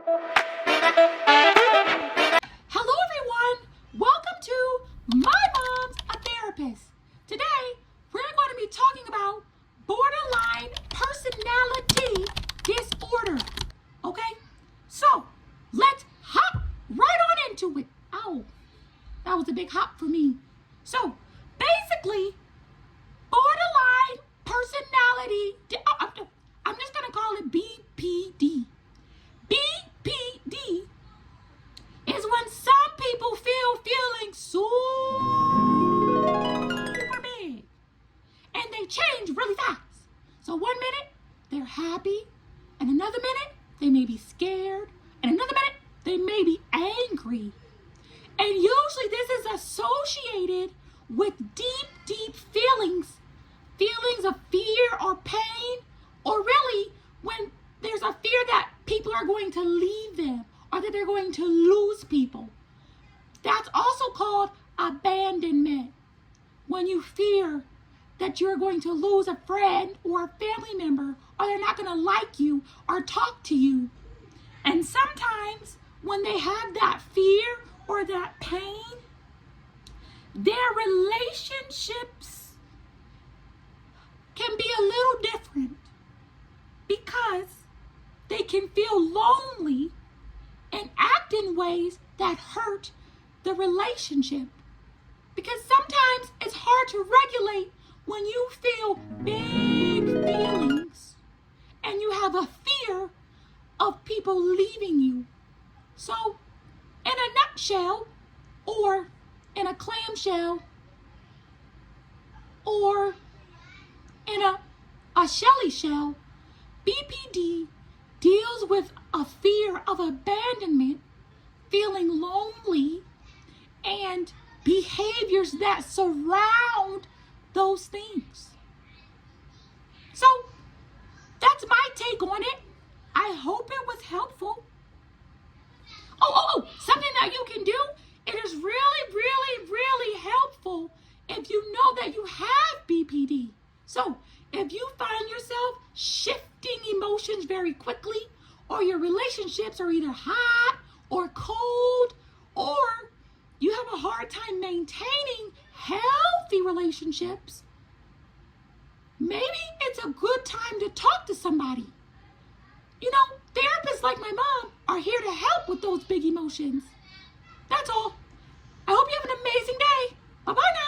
Hello everyone, welcome to My Mom's a Therapist. Today, we're going to be talking about borderline personality disorder. Okay, so let's hop right on into it. Ow, that was a big hop for me. So basically, borderline personality, I'm just going to call it BPD. BPD is when some people feel feelings super big and they change really fast. So one minute they're happy, and another minute they may be scared, and another minute they may be angry. And usually this is associated with deep feelings of fear or pain, or really when there's a fear that people are going to leave them or that they're going to lose people. That's also called abandonment. When you fear that you're going to lose a friend or a family member, or they're not going to like you or talk to you. And sometimes when they have that fear or that pain, their relationships can be a little different because they can feel lonely and act in ways that hurt the relationship. Because sometimes it's hard to regulate when you feel big feelings and you have a fear of people leaving you. So, in a nutshell, or in a clamshell, or in a shelly shell, BPD deals with a fear of abandonment, feeling lonely, and behaviors that surround those things. So that's my take on it. I hope it was helpful. Oh, something that you can do. It is really helpful if you know that you have BPD. So if you find yourself shifting emotions very quickly, or your relationships are either hot or cold, or you have a hard time maintaining healthy relationships, maybe it's a good time to talk to somebody. You know, therapists like my mom are here to help with those big emotions. That's all. I hope you have an amazing day. Bye-bye now.